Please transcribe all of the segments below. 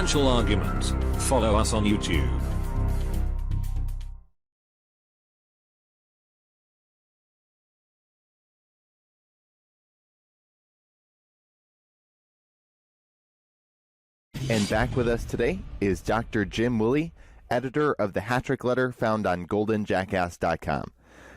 Financial Argument. Follow us on YouTube. And back with us today is Dr. Jim Willie, editor of the Hat-Trick Letter found on goldenjackass.com.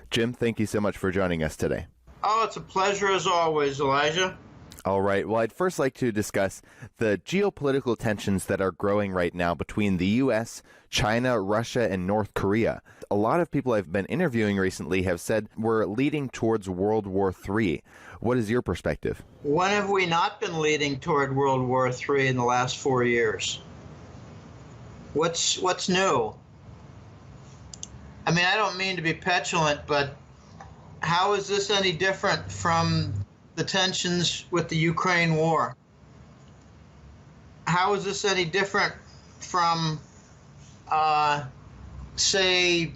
Jim, thank you so much for joining us today. Oh, it's a pleasure as always, Elijah. All right. Well, I'd first like to discuss the geopolitical tensions that are growing right now between the U.S., China, Russia, and North Korea. A lot of people I've been interviewing recently have said we're leading towards World War III. What is your perspective? When have we not been leading toward World War III in the last 4 years? What's new? I mean, I don't mean to be petulant, but how is this any different from the tensions with the Ukraine war? How is this any different from, say,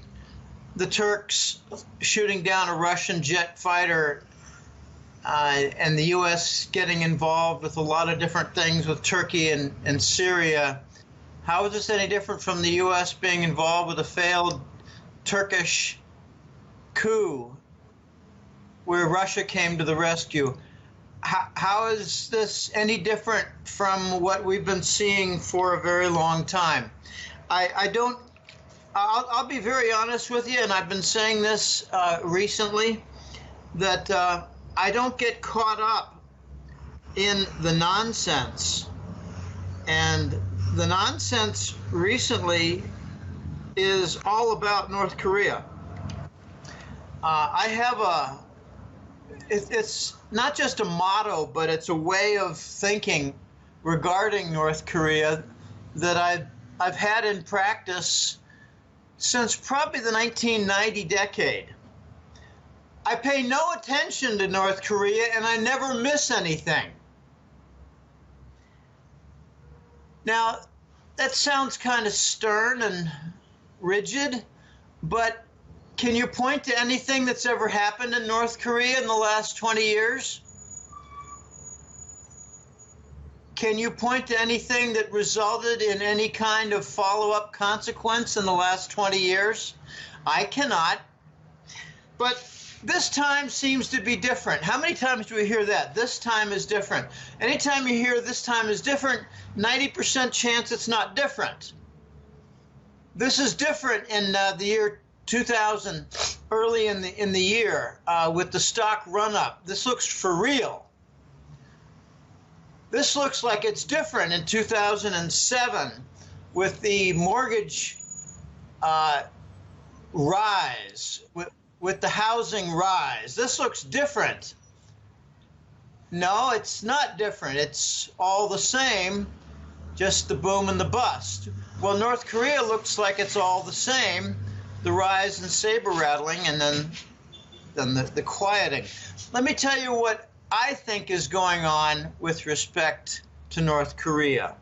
the Turks shooting down a Russian jet fighter and the U.S. getting involved with a lot of different things with Turkey and Syria? How is this any different from the U.S. being involved with a failed Turkish coup where Russia came to the rescue? How is this any different from what we've been seeing for a very long time? I'll be very honest with you, and I've been saying this recently, that I don't get caught up in the nonsense. And the nonsense recently is all about North Korea. I have it's not just a motto, but it's a way of thinking regarding North Korea that I've had in practice since probably the 1990 decade. I pay no attention to North Korea, and I never miss anything. Now, that sounds kind of stern and rigid, but can you point to anything that's ever happened in North Korea in the last 20 years? Can you point to anything that resulted in any kind of follow-up consequence in the last 20 years? I cannot. But this time seems to be different. How many times do we hear that? This time is different. Anytime you hear this time is different, 90% chance it's not different. This is different in the year 2000, early in the year, with the stock run-up. This looks for real. This looks like it's different in 2007 with the mortgage rise, with the housing rise. This looks different. No, it's not different. It's all the same, just the boom and the bust. Well, North Korea looks like it's all the same, the rise and saber rattling, and then the quieting. Let me tell you what I think is going on with respect to North Korea.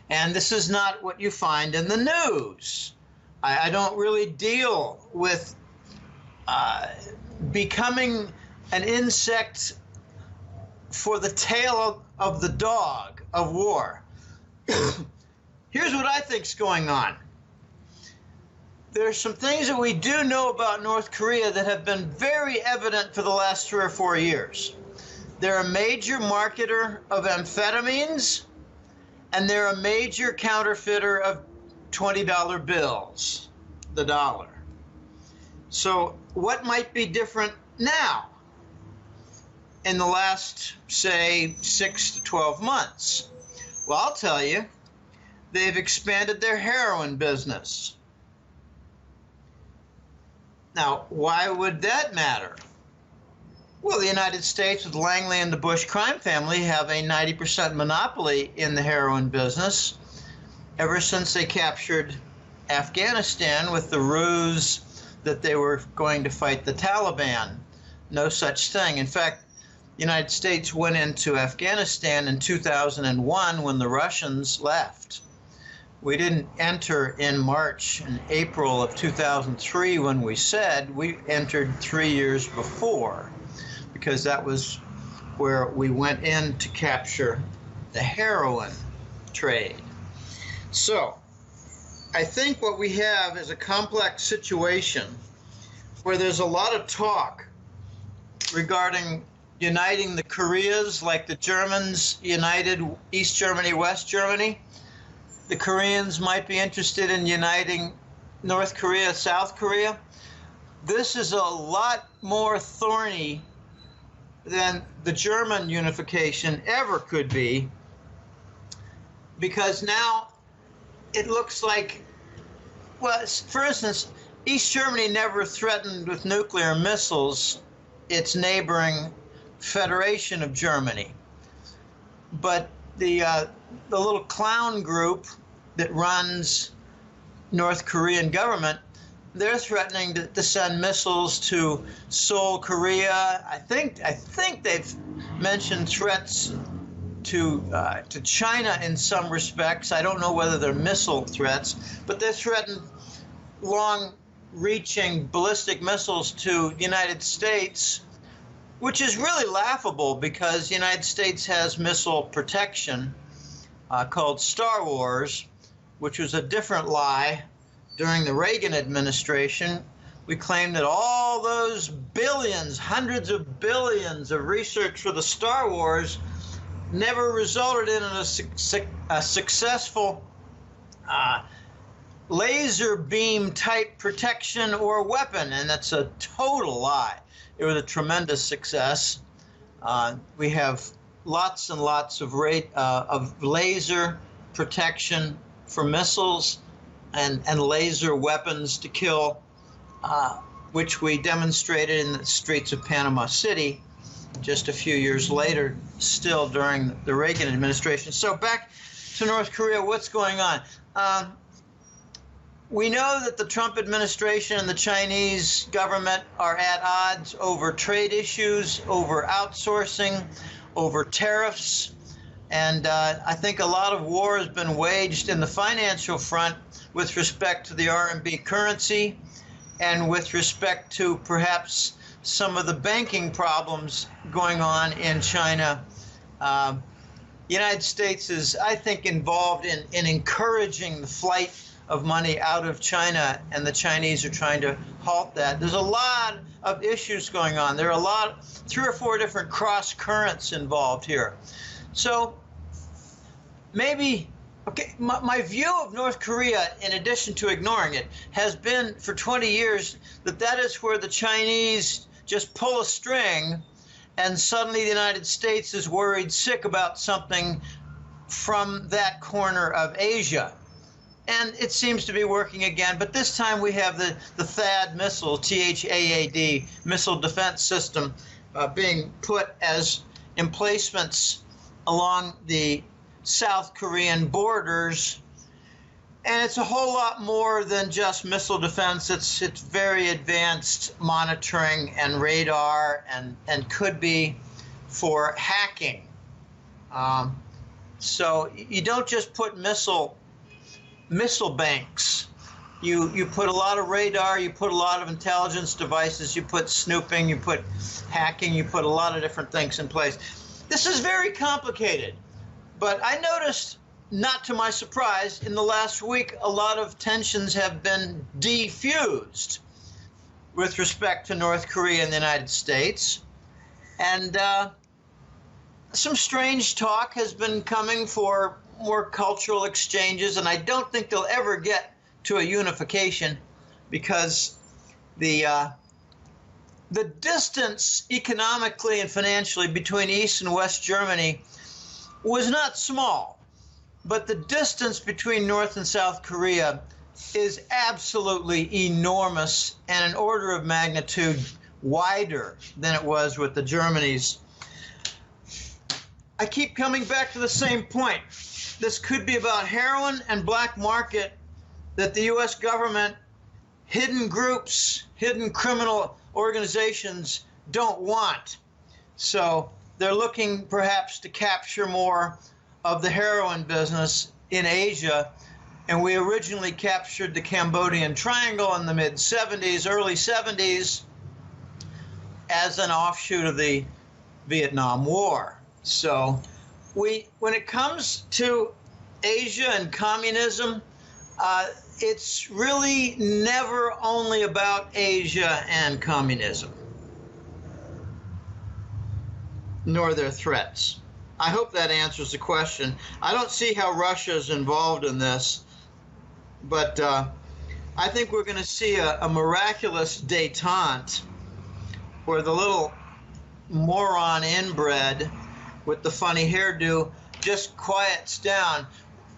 And this is not what you find in the news. I don't really deal with becoming an insect for the tail of the dog of war. Here's what I think's going on. There's some things that we do know about North Korea that have been very evident for the last 3 or 4 years. They're a major marketer of amphetamines, and they're a major counterfeiter of $20 bills, the dollar. So what might be different now in the last, say, 6 to 12 months? Well, I'll tell you, they've expanded their heroin business. Now, why would that matter? Well, the United States, with Langley and the Bush crime family, have a 90% monopoly in the heroin business ever since they captured Afghanistan with the ruse that they were going to fight the Taliban. No such thing. In fact, the United States went into Afghanistan in 2001 when the Russians left. We didn't enter in March and April of 2003 when we said. We entered 3 years before, because that was where we went in to capture the heroin. trade. So I think what we have is a complex situation where there's a lot of talk regarding uniting the Koreas, like the Germans united East Germany, West Germany. The Koreans might be interested in uniting North Korea, South Korea. This is a lot more thorny than the German unification ever could be, because now it looks like, well, for instance, East Germany never threatened with nuclear missiles its neighboring Federation of Germany. But the little clown group that runs North Korean government, they're threatening to send missiles to Seoul, Korea. I think they've mentioned threats to China in some respects. I don't know whether they're missile threats, but they threatened long-reaching ballistic missiles to the United States, which is really laughable because the United States has missile protection called Star Wars, which was a different lie during the Reagan administration. We claimed that all those billions, hundreds of billions of research for the Star Wars never resulted in a successful laser beam type protection or weapon, and that's a total lie. It was a tremendous success. We have lots and lots of laser protection for missiles and laser weapons to kill, which we demonstrated in the streets of Panama City just a few years later, still during the Reagan administration. So back to North Korea, what's going on? We know that the Trump administration and the Chinese government are at odds over trade issues, over outsourcing, over tariffs, and I think a lot of war has been waged in the financial front with respect to the RMB currency and with respect to perhaps some of the banking problems going on in China. The United States is, I think, involved in encouraging the flight of money out of China, and the Chinese are trying to halt that. There's a lot of issues going on. There are 3 or 4 different cross currents involved here. So maybe, okay, my view of North Korea, in addition to ignoring it, has been for 20 years that is where the Chinese just pull a string and suddenly the United States is worried sick about something from that corner of Asia. And it seems to be working again, but this time we have the THAAD missile, T-H-A-A-D, missile defense system being put as emplacements along the South Korean borders. And it's a whole lot more than just missile defense. It's very advanced monitoring and radar, and could be for hacking. So you don't just put missile banks. You put a lot of radar, you put a lot of intelligence devices, you put snooping, you put hacking, you put a lot of different things in place. This is very complicated, but I noticed, not to my surprise, in the last week, a lot of tensions have been defused with respect to North Korea and the United States. And some strange talk has been coming for more cultural exchanges, and I don't think they'll ever get to a unification because the distance economically and financially between East and West Germany was not small. But the distance between North and South Korea is absolutely enormous and an order of magnitude wider than it was with the Germanys. I keep coming back to the same point. This could be about heroin and black market that the U.S. government, hidden groups, hidden criminal organizations don't want. So they're looking perhaps to capture more of the heroin business in Asia, and we originally captured the Cambodian Triangle in the mid-70s, early 70s, as an offshoot of the Vietnam War. So when it comes to Asia and communism, it's really never only about Asia and communism, nor their threats. I hope that answers the question. I don't see how Russia is involved in this, but I think we're going to see a miraculous détente where the little moron inbred with the funny hairdo just quiets down.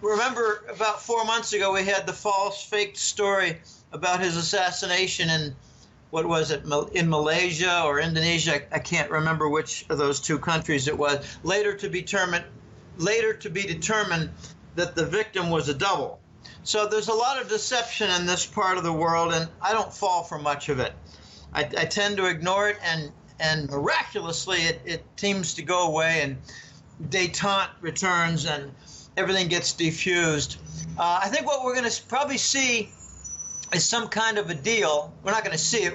Remember, about 4 months ago, we had the false, faked story about his assassination in, what was it, in Malaysia or Indonesia? I can't remember which of those two countries it was. Later to be determined that the victim was a double. So there's a lot of deception in this part of the world, and I don't fall for much of it. I tend to ignore it, and miraculously it seems to go away, and détente returns, and everything gets defused. I think what we're going to probably see is some kind of a deal. We're not going to see it.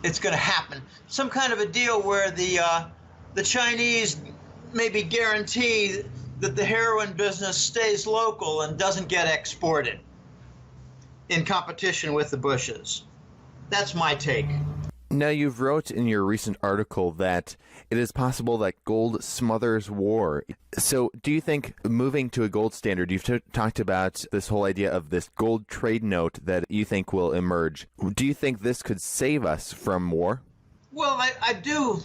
It's going to happen. Some kind of a deal where the Chinese maybe guarantee that the heroin business stays local and doesn't get exported in competition with the Bushes. That's my take. Now, you've wrote in your recent article that it is possible that gold smothers war. So do you think moving to a gold standard, you've talked about this whole idea of this gold trade note that you think will emerge. Do you think this could save us from war? Well, I do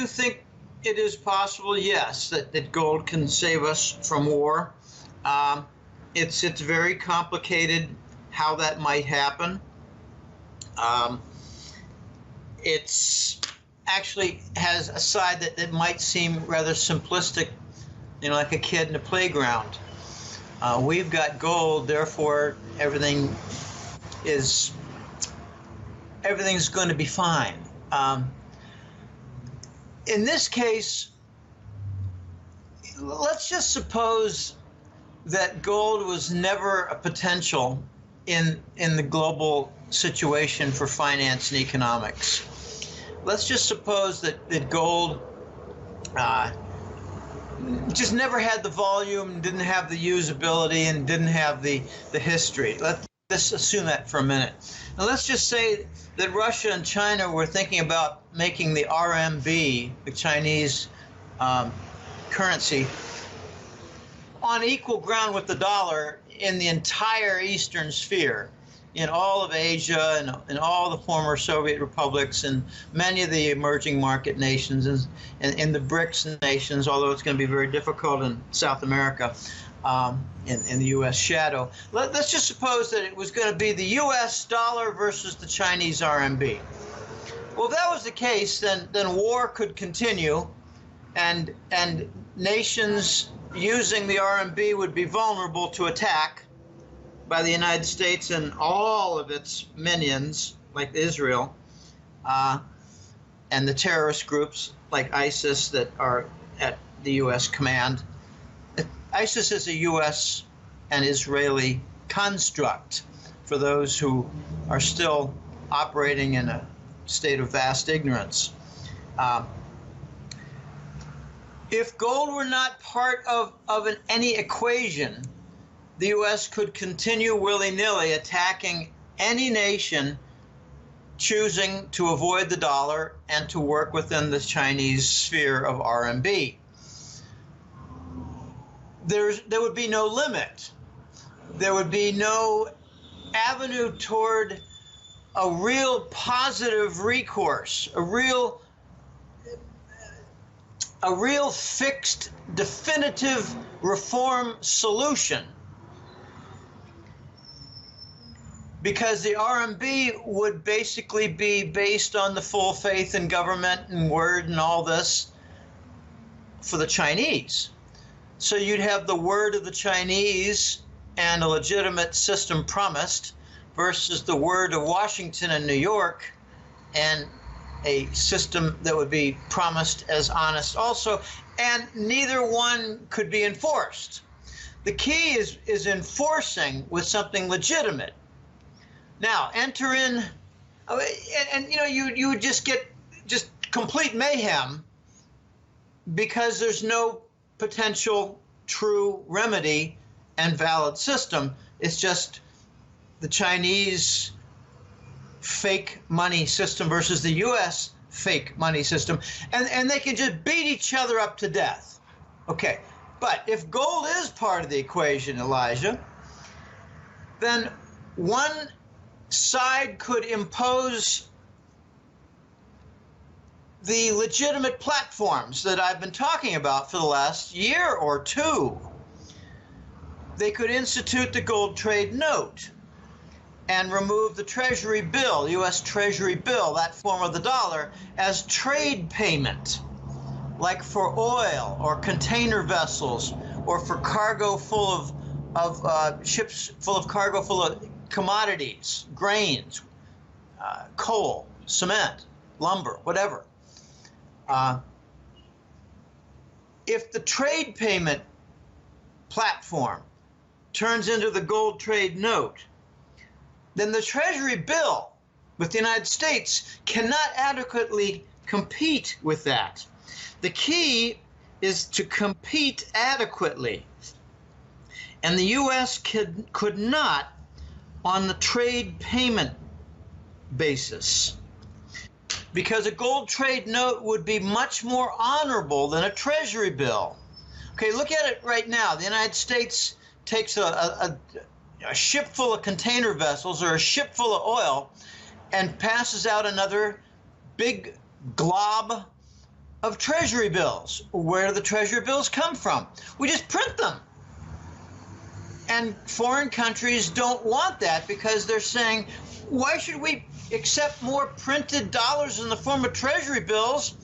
think it is possible, yes, that gold can save us from war. It's very complicated how that might happen. It's actually has a side that might seem rather simplistic, like a kid in a playground. We've got gold, therefore everything's going to be fine. In this case, let's just suppose that gold was never a potential in the global situation for finance and economics. Let's just suppose that gold just never had the volume, didn't have the usability, and didn't have the history. Let's assume that for a minute. Now let's just say that Russia and China were thinking about making the RMB, the Chinese currency, on equal ground with the dollar in the entire Eastern sphere, in all of Asia and in all the former Soviet republics and many of the emerging market nations and in the BRICS nations, although it's going to be very difficult in South America, in the U.S. shadow. Let's just suppose that it was going to be the U.S. dollar versus the Chinese RMB. Well, if that was the case, then war could continue, and nations using the RMB would be vulnerable to attack by the United States and all of its minions, like Israel, and the terrorist groups like ISIS that are at the U.S. command. ISIS is a U.S. and Israeli construct for those who are still operating in a state of vast ignorance. If gold were not part of any equation, the U.S. could continue willy-nilly attacking any nation choosing to avoid the dollar and to work within the Chinese sphere of RMB. There would be no limit. There would be no avenue toward a real positive recourse, a real fixed, definitive reform solution. Because the RMB would basically be based on the full faith in government and word and all this for the Chinese. So you'd have the word of the Chinese and a legitimate system promised versus the word of Washington and New York and a system that would be promised as honest also, and neither one could be enforced. The key is enforcing with something legitimate. Now, enter in, and you would just get complete mayhem because there's no potential true remedy and valid system. It's just the Chinese fake money system versus the U.S. fake money system, and they can just beat each other up to death. Okay, but if gold is part of the equation, Elijah, then one side could impose the legitimate platforms that I've been talking about for the last year or two. They could institute the gold trade note and remove the Treasury bill, U.S. Treasury bill, that form of the dollar, as trade payment, like for oil or container vessels or for cargo full of ships full of cargo full of commodities, grains, coal, cement, lumber, whatever. If the trade payment platform turns into the gold trade note, then the Treasury bill with the United States cannot adequately compete with that. The key is to compete adequately. And the U.S. could not on the trade payment basis, because a gold trade note would be much more honorable than a Treasury bill. Okay, look at it right now. The United States takes a ship full of container vessels or a ship full of oil and passes out another big glob of Treasury bills. Where do the Treasury bills come from? We just print them. And foreign countries don't want that because they're saying, why should we accept more printed dollars in the form of Treasury bills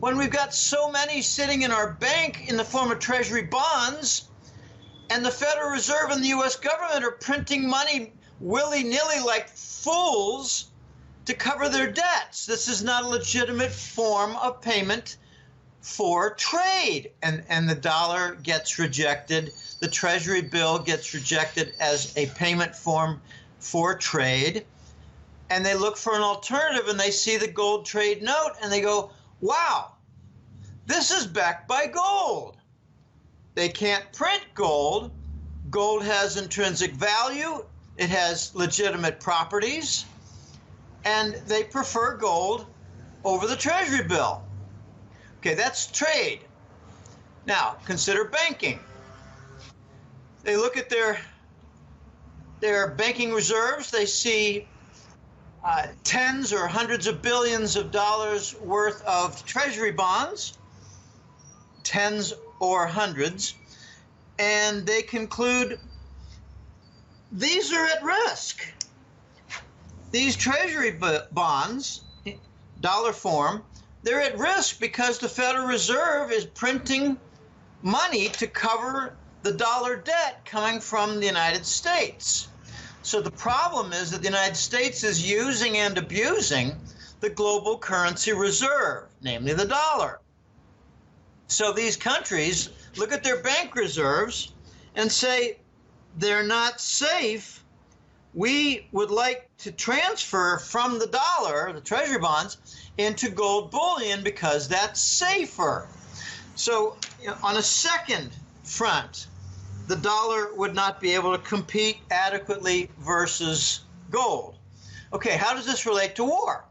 when we've got so many sitting in our bank in the form of Treasury bonds? And the Federal Reserve and the U.S. government are printing money willy-nilly like fools to cover their debts. This is not a legitimate form of payment for trade. And the dollar gets rejected. The Treasury bill gets rejected as a payment form for trade. And they look for an alternative, and they see the gold trade note, and they go, wow, this is backed by gold. They can't print gold. Gold has intrinsic value. It has legitimate properties. And they prefer gold over the Treasury bill. Okay, that's trade. Now, consider banking. They look at their banking reserves. They see tens or hundreds of billions of dollars worth of Treasury bonds, tens or hundreds, and they conclude these are at risk. These Treasury bonds, dollar form, they're at risk because the Federal Reserve is printing money to cover the dollar debt coming from the United States. So the problem is that the United States is using and abusing the global currency reserve, namely the dollar. So these countries look at their bank reserves and say, they're not safe. We would like to transfer from the dollar, the Treasury bonds, into gold bullion because that's safer. So on a second front, the dollar would not be able to compete adequately versus gold. Okay, how does this relate to war?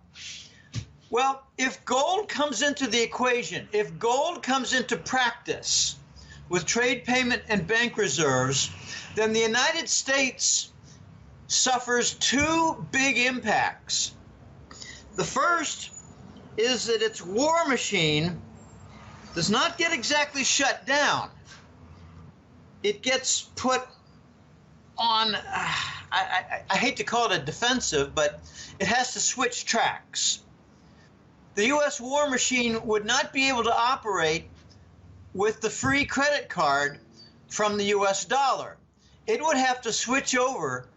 Well, if gold comes into the equation, if gold comes into practice with trade payment and bank reserves, then the United States suffers two big impacts. The first is that its war machine does not get exactly shut down. It gets put on, I hate to call it a defensive, but it has to switch tracks. The U.S. war machine would not be able to operate with the free credit card from the U.S. dollar. It would have to switch over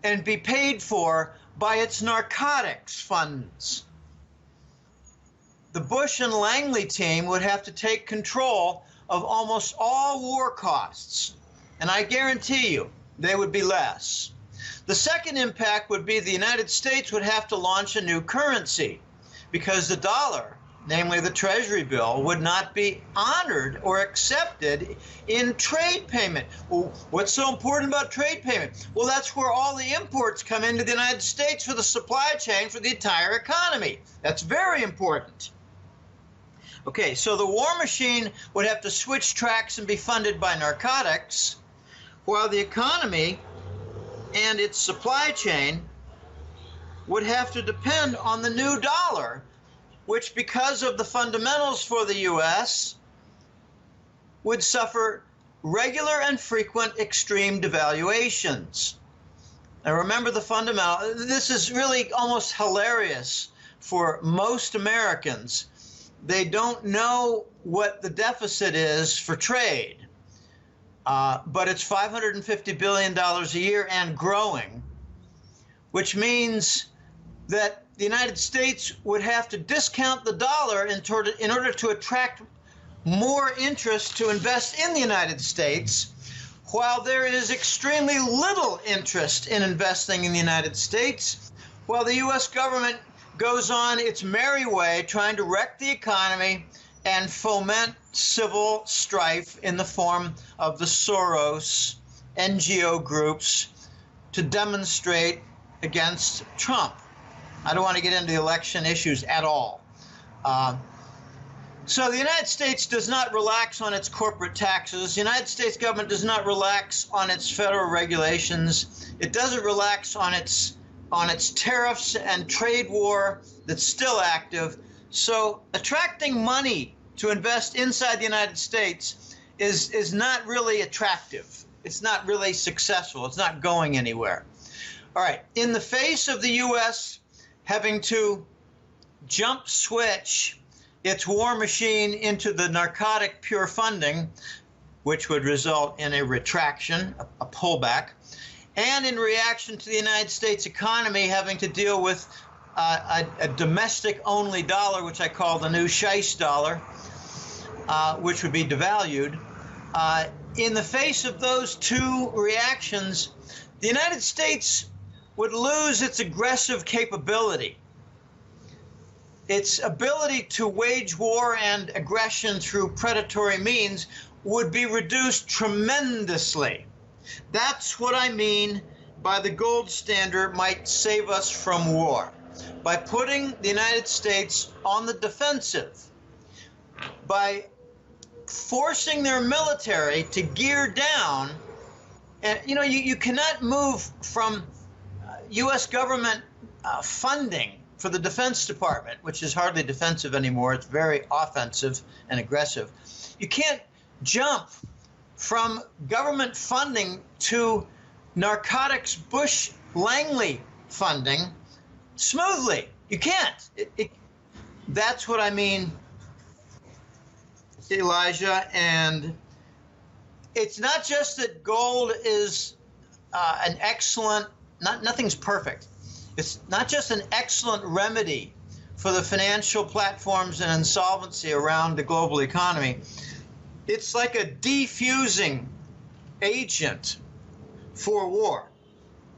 and be paid for by its narcotics funds. The Bush and Langley team would have to take control of almost all war costs, and I guarantee you they would be less. The second impact would be the United States would have to launch a new currency because the dollar namely the Treasury bill, would not be honored or accepted in trade payment. Well, what's so important about trade payment? Well, that's where all the imports come into the United States for the supply chain for the entire economy. That's very important. Okay, so the war machine would have to switch tracks and be funded by narcotics, while the economy and its supply chain would have to depend on the new dollar, which, because of the fundamentals for the U.S., would suffer regular and frequent extreme devaluations. Now remember the fundamental. This is really almost hilarious for most Americans. They don't know what the deficit is for trade, but it's $550 billion a year and growing, which means that the United States would have to discount the dollar in order to attract more interest to invest in the United States, while there is extremely little interest in investing in the United States, while the U.S. government goes on its merry way trying to wreck the economy and foment civil strife in the form of the Soros NGO groups to demonstrate against Trump. I don't want to get into the election issues at all. So the United States does not relax on its corporate taxes. The United States government does not relax on its federal regulations. It doesn't relax on its tariffs and trade war that's still active. So attracting money to invest inside the United States is not really attractive. It's not really successful. It's not going anywhere. All right, in the face of the U.S. having to jump switch its war machine into the narcotic pure funding, which would result in a retraction, a pullback, and in reaction to the United States economy having to deal with a domestic-only dollar, which I call the new Scheisse dollar, which would be devalued. In the face of those two reactions, the United States would lose its aggressive capability. Its ability to wage war and aggression through predatory means would be reduced tremendously. That's what I mean by the gold standard might save us from war. By putting the United States on the defensive, by forcing their military to gear down, and you cannot move from U.S. government funding for the Defense Department, which is hardly defensive anymore. It's very offensive and aggressive. You can't jump from government funding to narcotics Bush-Langley funding smoothly. You can't. That's what I mean, Elijah. And it's not just that gold is an excellent, nothing's perfect. It's not just an excellent remedy for the financial platforms and insolvency around the global economy. It's like a defusing agent for war,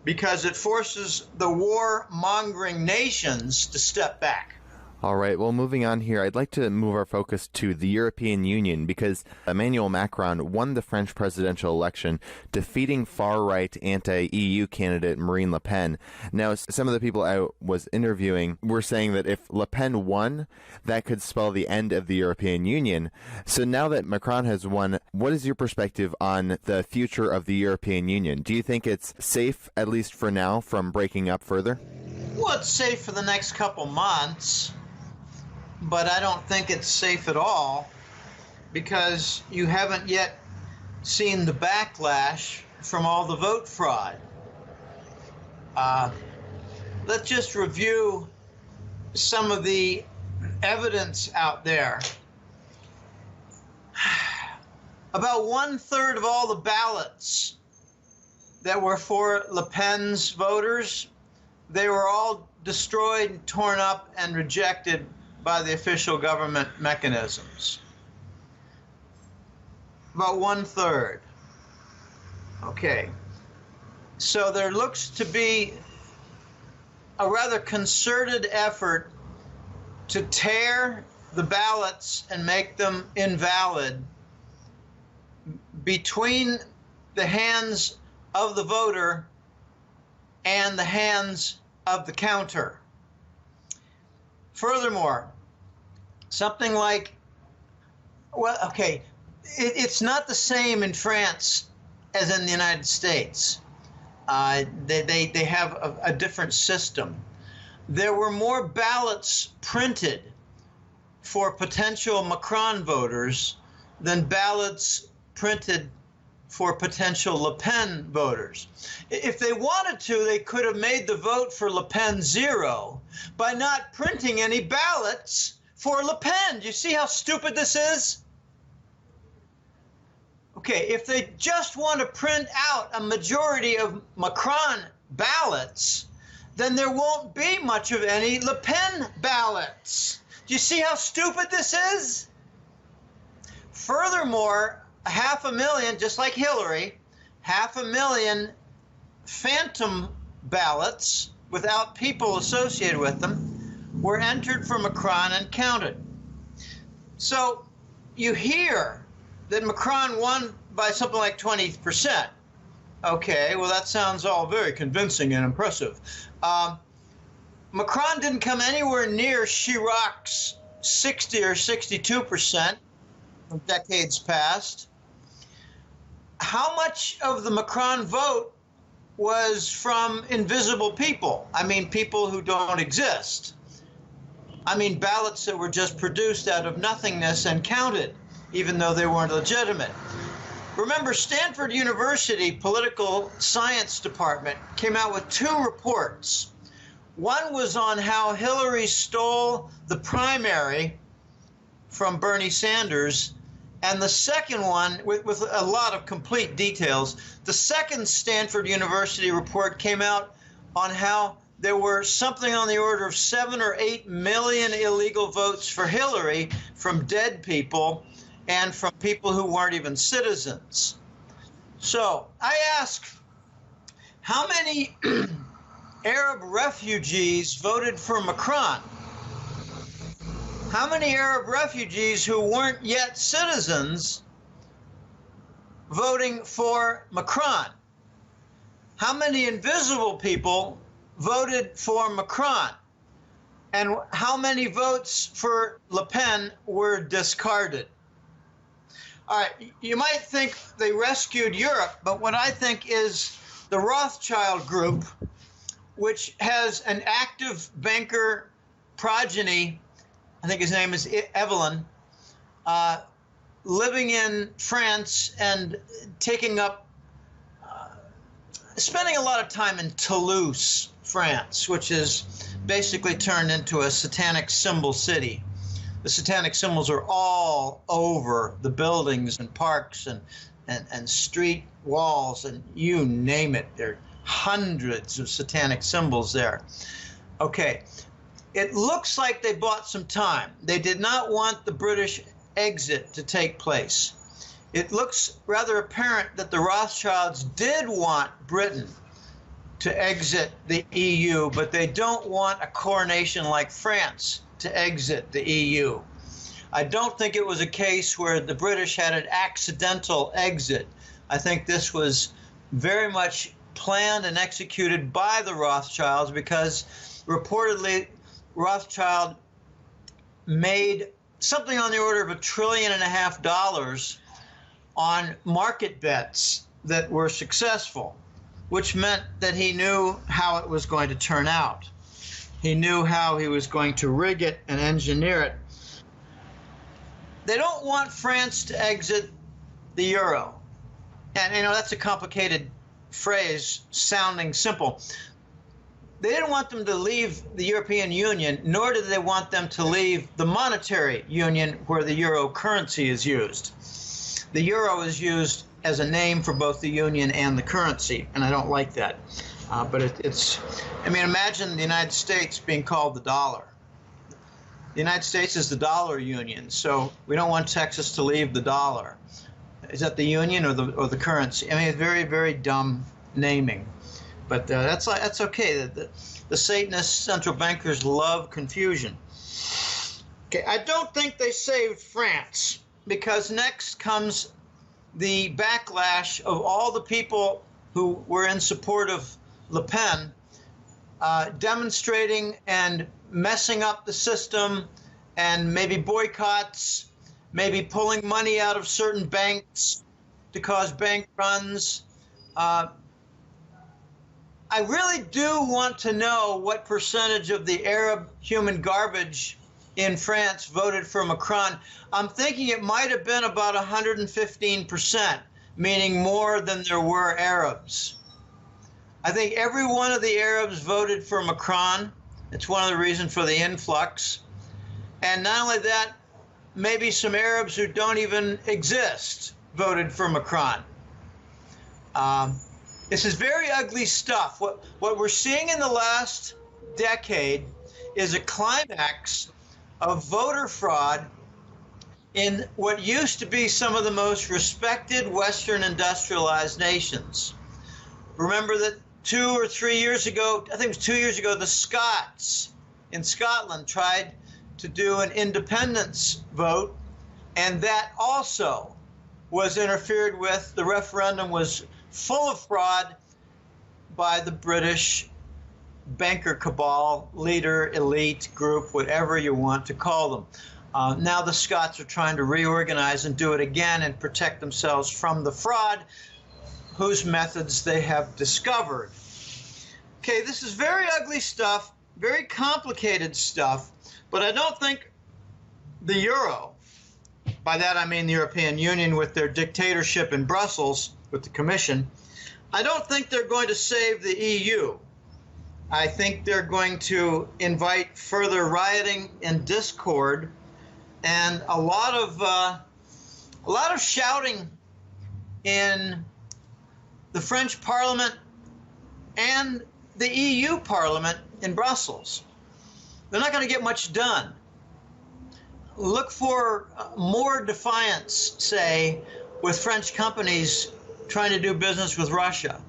because it forces the war-mongering nations to step back. All right, well, moving on here, I'd like to move our focus to the European Union, because Emmanuel Macron won the French presidential election, defeating far-right anti-EU candidate Marine Le Pen. Now, some of the people I was interviewing were saying that if Le Pen won, that could spell the end of the European Union. So now that Macron has won, what is your perspective on the future of the European Union? Do you think it's safe, at least for now, from breaking up further? Well, it's safe for the next couple months, but I don't think it's safe at all, because you haven't yet seen the backlash from all the vote fraud. Let's just review some of the evidence out there. About 1/3 of all the ballots that were for Le Pen's voters, they were all destroyed, torn up, and rejected by the official government mechanisms. About 1/3. Okay. So there looks to be a rather concerted effort to tear the ballots and make them invalid between the hands of the voter and the hands of the counter. Furthermore, something like, well, okay, it's not the same in France as in the United States. They have a different system. There were more ballots printed for potential Macron voters than ballots printed for potential Le Pen voters. If they wanted to, they could have made the vote for Le Pen 0 by not printing any ballots for Le Pen. Do you see how stupid this is? Okay, if they just want to print out a majority of Macron ballots, then there won't be much of any Le Pen ballots. Do you see how stupid this is? Furthermore, 500,000, just like Hillary, 500,000 phantom ballots without people associated with them were entered for Macron and counted. So you hear that Macron won by something like 20%. Okay, well, that sounds all very convincing and impressive. Macron didn't come anywhere near Chirac's 60 or 62% from decades past. How much of the Macron vote was from invisible people? I mean, people who don't exist. I mean, ballots that were just produced out of nothingness and counted, even though they weren't legitimate. Remember, Stanford University Political Science Department came out with 2 reports. One was on how Hillary stole the primary from Bernie Sanders, and the second one, with a lot of complete details, the second Stanford University report came out on how there were something on the order of 7 or 8 million illegal votes for Hillary from dead people and from people who weren't even citizens. So I ask, how many Arab refugees voted for Macron? How many Arab refugees who weren't yet citizens voting for Macron? How many invisible people voted for Macron? And how many votes for Le Pen were discarded? All right, you might think they rescued Europe, but what I think is the Rothschild Group, which has an active banker progeny, I think his name is Evelyn, living in France and taking up, spending a lot of time in Toulouse, France, which is basically turned into a satanic symbol city. The satanic symbols are all over the buildings and parks and street walls, and you name it. There are hundreds of satanic symbols there. Okay. It looks like they bought some time. They did not want the British exit to take place. It looks rather apparent that the Rothschilds did want Britain to exit the EU, but they don't want a coronation like France to exit the EU. I don't think it was a case where the British had an accidental exit. I think this was very much planned and executed by the Rothschilds, because reportedly Rothschild made something on the order of $1.5 trillion on market bets that were successful, which meant that he knew how it was going to turn out. He knew how he was going to rig it and engineer it. They don't want France to exit the euro. And, you know, that's a complicated phrase sounding simple. They didn't want them to leave the European Union, nor did they want them to leave the monetary union where the euro currency is used. The euro is used as a name for both the union and the currency, and I don't like that. But it's, I mean, imagine the United States being called the dollar. The United States is the dollar union, so we don't want Texas to leave the dollar. Is that the union or the currency? I mean, it's very, very dumb naming. But that's okay. The Satanist central bankers love confusion. Okay, I don't think they saved France, because next comes the backlash of all the people who were in support of Le Pen demonstrating and messing up the system, and maybe boycotts, maybe pulling money out of certain banks to cause bank runs. I really do want to know what percentage of the Arab human garbage in France voted for Macron. I'm thinking it might have been about 115%, meaning more than there were Arabs. I think every one of the Arabs voted for Macron. It's one of the reasons for the influx. And not only that, maybe some Arabs who don't even exist voted for Macron. This is very ugly stuff. What we're seeing in the last decade is a climax of voter fraud in what used to be some of the most respected Western industrialized nations. Remember that 2 or 3 years ago, I think it was 2 years ago, the Scots in Scotland tried to do an independence vote, and that also was interfered with. The referendum was full of fraud by the British banker cabal, leader, elite group, whatever you want to call them. Now the Scots are trying to reorganize and do it again and protect themselves from the fraud whose methods they have discovered. Okay, this is very ugly stuff, very complicated stuff, but I don't think the Euro, by that I mean the European Union with their dictatorship in Brussels, with the Commission, I don't think they're going to save the EU. I think they're going to invite further rioting and discord, and a lot of shouting in the French Parliament and the EU Parliament in Brussels. They're not going to get much done. Look for more defiance, say, with French companies trying to do business with Russia.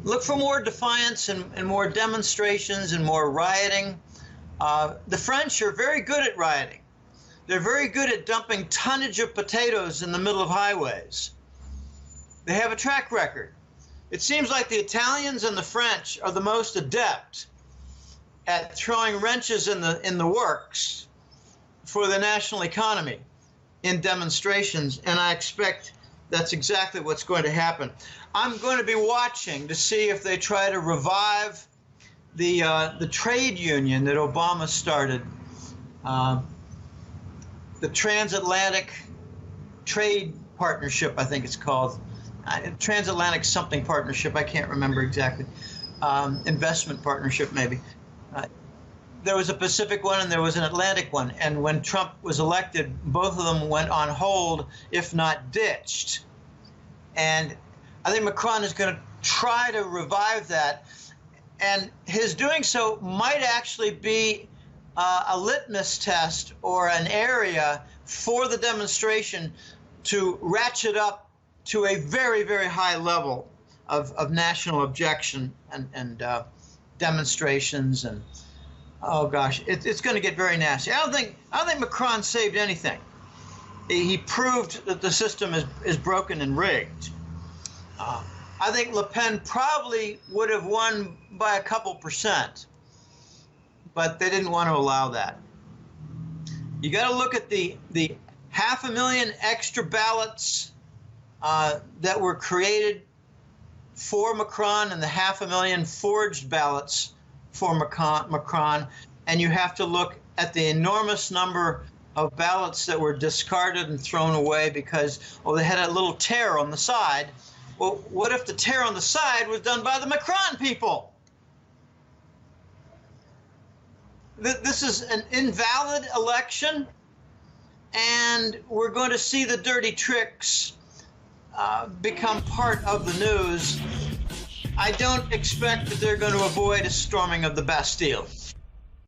Look for more defiance and more demonstrations and more rioting. The French are very good at rioting. They're very good at dumping tonnage of potatoes in the middle of highways. They have a track record. It seems like the Italians and the French are the most adept at throwing wrenches in the works for the national economy in demonstrations, and I expect that's exactly what's going to happen. I'm going to be watching to see if they try to revive the trade union that Obama started, the Transatlantic Trade Partnership, I think it's called. Transatlantic something partnership, I can't remember exactly. Investment partnership, maybe. There was a Pacific one and there was an Atlantic one. And when Trump was elected, both of them went on hold, if not ditched. And I think Macron is going to try to revive that. And his doing so might actually be a litmus test or an area for the demonstration to ratchet up to a very, very high level of national objection and demonstrations, and oh gosh, it's going to get very nasty. I don't think Macron saved anything. He proved that the system is broken and rigged. I think Le Pen probably would have won by a couple %, but they didn't want to allow that. You got to look at the 500,000 extra ballots that were created for Macron and the 500,000 forged ballots for Macron, and you have to look at the enormous number of ballots that were discarded and thrown away because, well, they had a little tear on the side. Well, what if the tear on the side was done by the Macron people? This is an invalid election, and we're going to see the dirty tricks become part of the news. I don't expect that they're going to avoid a storming of the Bastille.